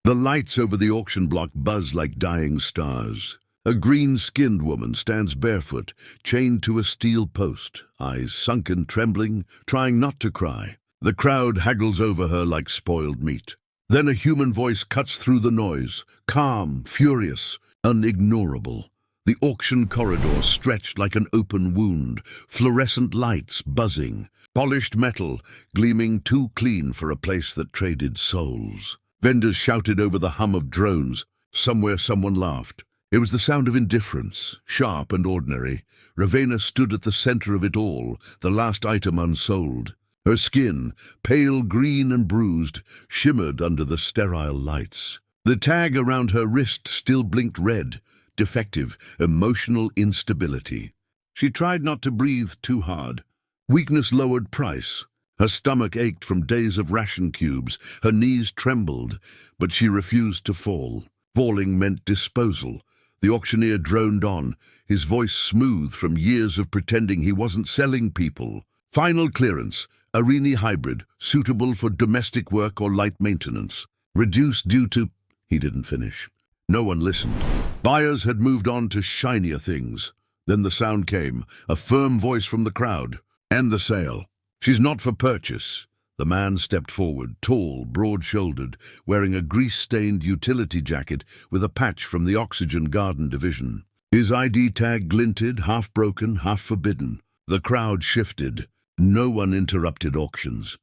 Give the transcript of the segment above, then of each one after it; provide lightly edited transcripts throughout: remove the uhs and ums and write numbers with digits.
The lights over the auction block buzz like dying stars. A green-skinned woman stands barefoot, chained to a steel post, eyes sunken, trembling, trying not to cry. The crowd haggles over her like spoiled meat. Then a human voice cuts through the noise, calm, furious, unignorable. The auction corridor stretched like an open wound, fluorescent lights buzzing, polished metal gleaming too clean for a place that traded souls. Vendors shouted over the hum of drones. Somewhere someone laughed. It was the sound of indifference, sharp and ordinary. Ravenna stood at the center of it all, the last item unsold. Her skin, pale green and bruised, shimmered under the sterile lights. The tag around her wrist still blinked red, defective, emotional instability. She tried not to breathe too hard. Weakness lowered price. Her stomach ached from days of ration cubes, her knees trembled, but she refused to fall. Falling meant disposal. The auctioneer droned on, his voice smooth from years of pretending he wasn't selling people. Final clearance, Arini hybrid, suitable for domestic work or light maintenance. Reduced due to... He didn't finish. No one listened. Buyers had moved on to shinier things. Then the sound came, a firm voice from the crowd. End the sale. She's not for purchase. The man stepped forward, tall, broad-shouldered, wearing a grease-stained utility jacket with a patch from the Oxygen Garden Division. His ID tag glinted, half broken, half forbidden. The crowd shifted. No one interrupted auctions.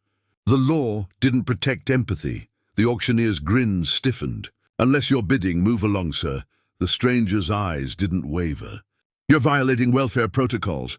The law didn't protect empathy. The auctioneer's grin stiffened. Unless you're bidding, move along, sir. The stranger's eyes didn't waver. You're violating welfare protocols.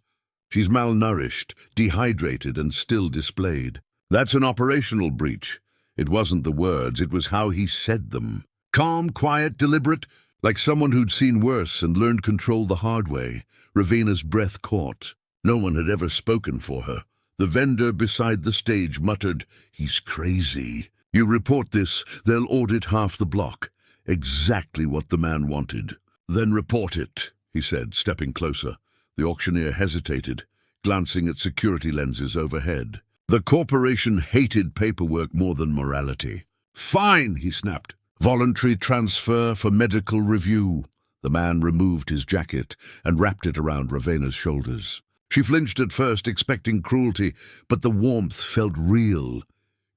She's malnourished, dehydrated, and still displayed. That's an operational breach. It wasn't the words, it was how he said them. Calm, quiet, deliberate, like someone who'd seen worse and learned control the hard way. Ravenna's breath caught. No one had ever spoken for her. The vendor beside the stage muttered, "He's crazy. You report this, they'll audit half the block." Exactly what the man wanted. Then report it, he said, stepping closer. The auctioneer hesitated, glancing at security lenses overhead. The corporation hated paperwork more than morality. "Fine," he snapped. "Voluntary transfer for medical review." The man removed his jacket and wrapped it around Ravenna's shoulders. She flinched at first, expecting cruelty, but the warmth felt real.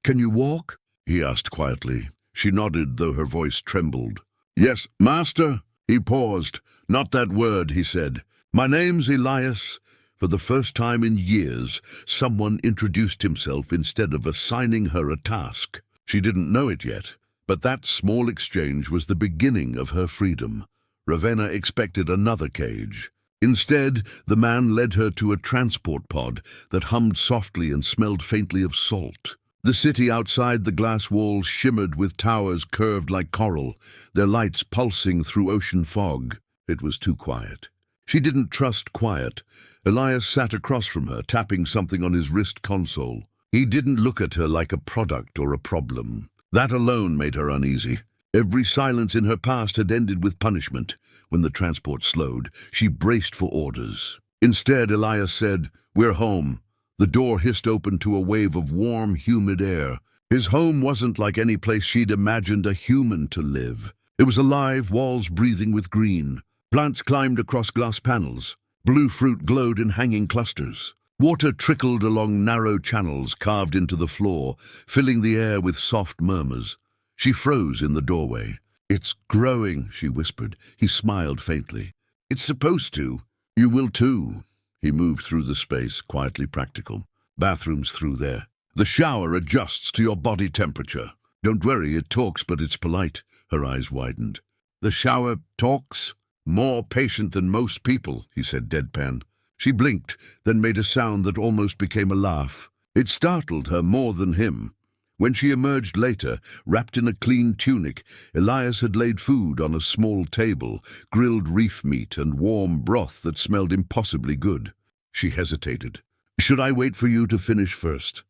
"Can you walk?" he asked quietly. She nodded, though her voice trembled. "Yes, master." He paused. "Not that word," he said. "My name's Elias." For the first time in years, someone introduced himself instead of assigning her a task. She didn't know it yet, but that small exchange was the beginning of her freedom. Ravenna expected another cage. Instead, the man led her to a transport pod that hummed softly and smelled faintly of salt. The city outside the glass walls shimmered with towers curved like coral, their lights pulsing through ocean fog. It was too quiet. She didn't trust quiet. Elias sat across from her, tapping something on his wrist console. He didn't look at her like a product or a problem. That alone made her uneasy. Every silence in her past had ended with punishment. When the transport slowed, she braced for orders. Instead, Elias said, "We're home." The door hissed open to a wave of warm, humid air. His home wasn't like any place she'd imagined a human to live. It was alive, walls breathing with green. Plants climbed across glass panels. Blue fruit glowed in hanging clusters. Water trickled along narrow channels carved into the floor, filling the air with soft murmurs. She froze in the doorway. "It's growing," she whispered. He smiled faintly. "It's supposed to. You will too." He moved through the space, quietly practical. "Bathrooms through there. The shower adjusts to your body temperature. Don't worry, it talks, but it's polite." Her eyes widened. "The shower talks?" "More patient than most people," he said deadpan. She blinked, then made a sound that almost became a laugh. It startled her more than him. When she emerged later, wrapped in a clean tunic, Elias had laid food on a small table, grilled reef meat and warm broth that smelled impossibly good. She hesitated. "Should I wait for you to finish first?"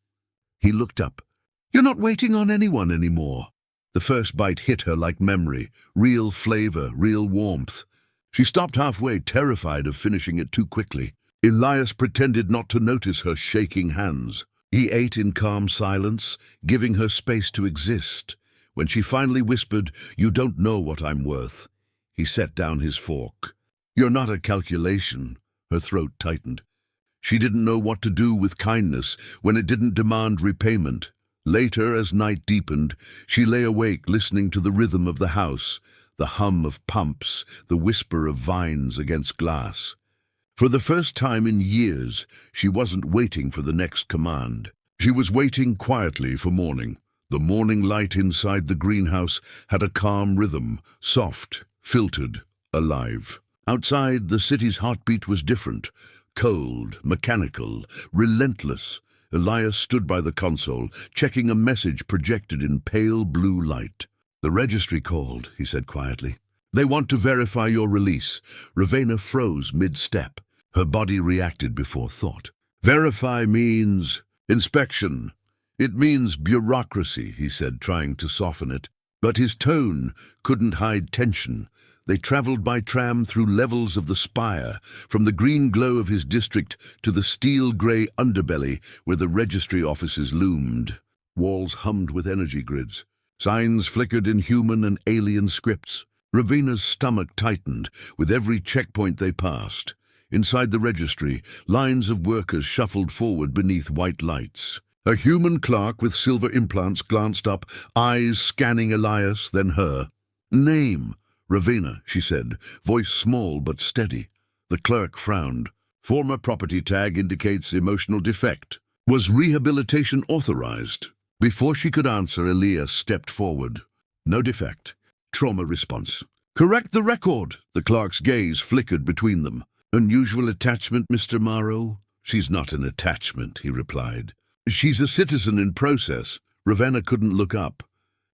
He looked up. "You're not waiting on anyone anymore." The first bite hit her like memory, real flavor, real warmth. She stopped halfway, terrified of finishing it too quickly. Elias pretended not to notice her shaking hands. He ate in calm silence, giving her space to exist. When she finally whispered, "You don't know what I'm worth," he set down his fork. "You're not a calculation." Her throat tightened. She didn't know what to do with kindness when it didn't demand repayment. Later, as night deepened, she lay awake listening to the rhythm of the house, the hum of pumps, the whisper of vines against glass. For the first time in years, she wasn't waiting for the next command. She was waiting quietly for morning. The morning light inside the greenhouse had a calm rhythm, soft, filtered, alive. Outside, the city's heartbeat was different, cold, mechanical, relentless. Elias stood by the console, checking a message projected in pale blue light. "The registry called," he said quietly. "They want to verify your release." Ravenna froze mid-step. Her body reacted before thought. "Verify means inspection. It means bureaucracy," he said, trying to soften it. But his tone couldn't hide tension. They traveled by tram through levels of the spire, from the green glow of his district to the steel-grey underbelly where the registry offices loomed. Walls hummed with energy grids. Signs flickered in human and alien scripts. Ravenna's stomach tightened with every checkpoint they passed. Inside the registry, lines of workers shuffled forward beneath white lights. A human clerk with silver implants glanced up, eyes scanning Elias, then her. "Name." "Ravenna," she said, voice small but steady. The clerk frowned. "Former property tag indicates emotional defect. Was rehabilitation authorized?" Before she could answer, Elias stepped forward. "No defect. Trauma response." "Correct the record." The clerk's gaze flickered between them. "Unusual attachment, Mr. Morrow?" "She's not an attachment," he replied. "She's a citizen in process." Ravenna couldn't look up.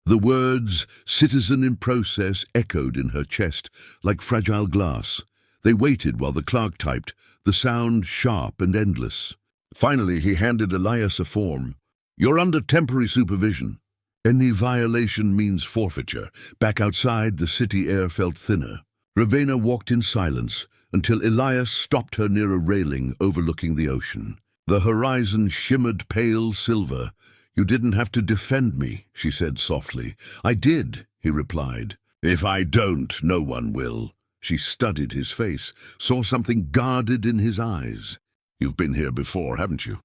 The words, "citizen in process," echoed in her chest like fragile glass. They waited while the clerk typed, the sound sharp and endless. Finally, he handed Elias a form. "You're under temporary supervision. Any violation means forfeiture." Back outside, the city air felt thinner. Ravenna walked in silence until Elias stopped her near a railing overlooking the ocean. The horizon shimmered pale silver. "You didn't have to defend me," she said softly. "I did," he replied. "If I don't, no one will." She studied his face, saw something guarded in his eyes. "You've been here before, haven't you?"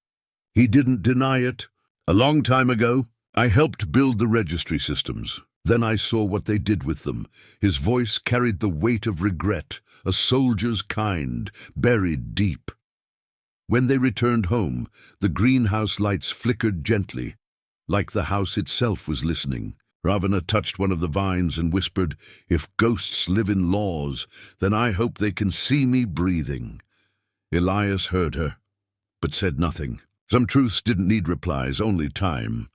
He didn't deny it. "A long time ago, I helped build the registry systems. Then I saw what they did with them." His voice carried the weight of regret, a soldier's kind, buried deep. When they returned home, the greenhouse lights flickered gently, like the house itself was listening. Ravenna touched one of the vines and whispered, "If ghosts live in laws, then I hope they can see me breathing." Elias heard her, but said nothing. Some truths didn't need replies, only time.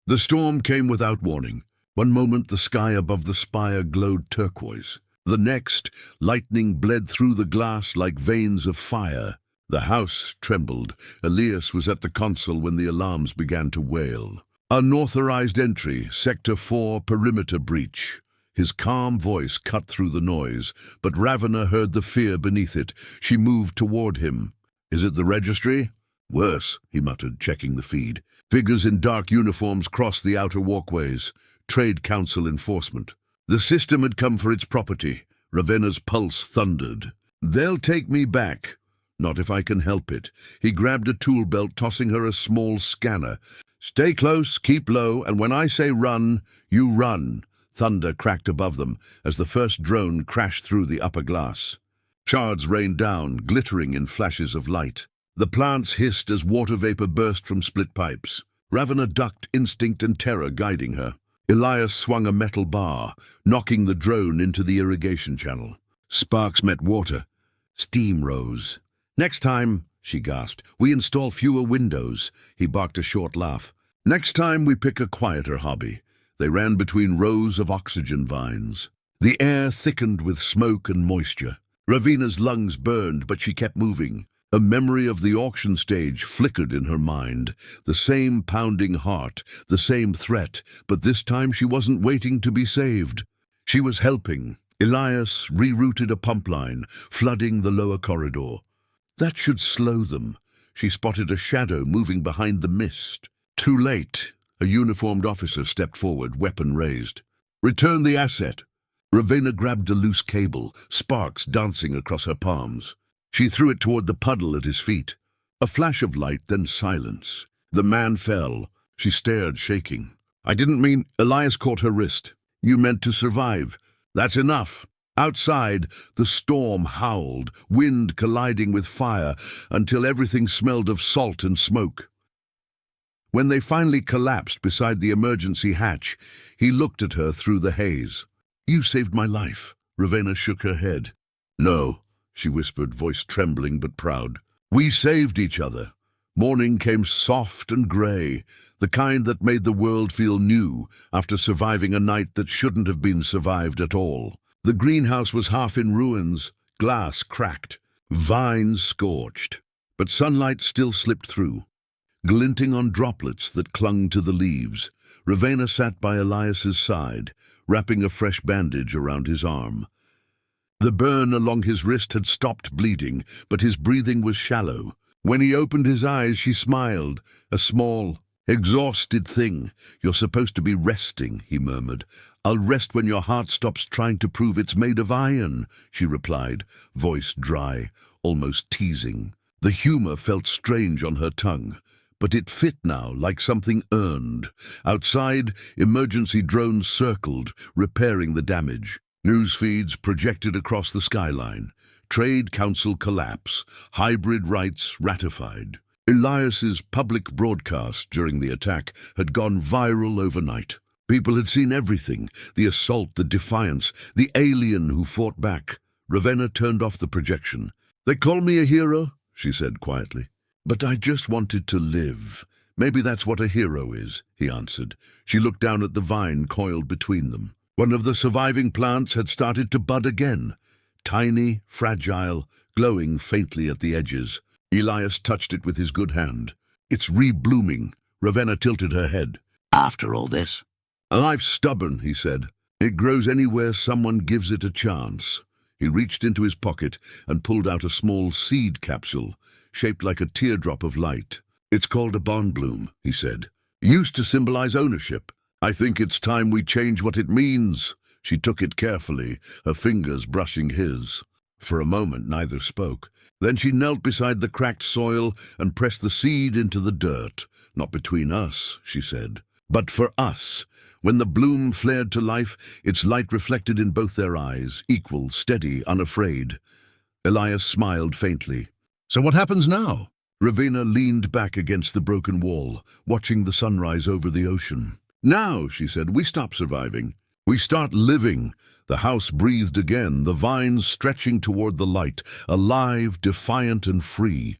The storm came without warning. One moment the sky above the spire glowed turquoise. The next, lightning bled through the glass like veins of fire. The house trembled. Elias was at the console when the alarms began to wail. "Unauthorized entry, Sector 4, perimeter breach." His calm voice cut through the noise, but Ravenna heard the fear beneath it. She moved toward him. "Is it the registry?" "Worse," he muttered, checking the feed. Figures in dark uniforms crossed the outer walkways. Trade Council enforcement. The system had come for its property. Ravenna's pulse thundered. "They'll take me back." "Not if I can help it." He grabbed a tool belt, tossing her a small scanner. "Stay close, keep low, and when I say run, you run." Thunder cracked above them as the first drone crashed through the upper glass. Shards rained down, glittering in flashes of light. The plants hissed as water vapor burst from split pipes. Ravenna ducked, instinct and terror guiding her. Elias swung a metal bar, knocking the drone into the irrigation channel. Sparks met water. Steam rose. "Next time," she gasped, "we install fewer windows." He barked a short laugh. "Next time we pick a quieter hobby." They ran between rows of oxygen vines. The air thickened with smoke and moisture. Ravenna's lungs burned, but she kept moving. A memory of the auction stage flickered in her mind. The same pounding heart, the same threat, but this time she wasn't waiting to be saved. She was helping. Elias rerouted a pump line, flooding the lower corridor. That should slow them. She spotted a shadow moving behind the mist. Too late. A uniformed officer stepped forward, weapon raised. "Return the asset." Ravenna grabbed a loose cable, sparks dancing across her palms. She threw it toward the puddle at his feet. A flash of light, then silence. The man fell. She stared, shaking. "I didn't mean—" Elias caught her wrist. "You meant to survive. That's enough." Outside, the storm howled, wind colliding with fire, until everything smelled of salt and smoke. When they finally collapsed beside the emergency hatch, he looked at her through the haze. "You saved my life." Ravenna shook her head. "No," she whispered, voice trembling but proud. "We saved each other." Morning came soft and grey, the kind that made the world feel new after surviving a night that shouldn't have been survived at all. The greenhouse was half in ruins, glass cracked, vines scorched, but sunlight still slipped through, glinting on droplets that clung to the leaves. Ravenna sat by Elias's side, wrapping a fresh bandage around his arm. The burn along his wrist had stopped bleeding, but his breathing was shallow. When he opened his eyes, she smiled, a small, exhausted thing. "You're supposed to be resting," he murmured. "I'll rest when your heart stops trying to prove it's made of iron," she replied, voice dry, almost teasing. The humor felt strange on her tongue, but it fit now like something earned. Outside, emergency drones circled, repairing the damage. News feeds projected across the skyline. Trade Council collapse, hybrid rights ratified. Elias's public broadcast during the attack had gone viral overnight. People had seen everything, the assault, the defiance, the alien who fought back. Ravenna turned off the projection. "They call me a hero," she said quietly. "But I just wanted to live. Maybe that's what a hero is," he answered. She looked down at the vine coiled between them. One of the surviving plants had started to bud again. Tiny, fragile, glowing faintly at the edges. Elias touched it with his good hand. "It's re-blooming." Ravenna tilted her head. "After all this?" "Life's stubborn," he said. "It grows anywhere someone gives it a chance." He reached into his pocket and pulled out a small seed capsule, shaped like a teardrop of light. "It's called a bond bloom," he said. "Used to symbolize ownership. I think it's time we change what it means." She took it carefully, her fingers brushing his. For a moment, neither spoke. Then she knelt beside the cracked soil and pressed the seed into the dirt. "Not between us," she said, "but for us." When the bloom flared to life, its light reflected in both their eyes, equal, steady, unafraid. Elias smiled faintly. "So what happens now?" Ravenna leaned back against the broken wall, watching the sunrise over the ocean. "Now," she said, "we stop surviving. We start living." The house breathed again, the vines stretching toward the light, alive, defiant and free.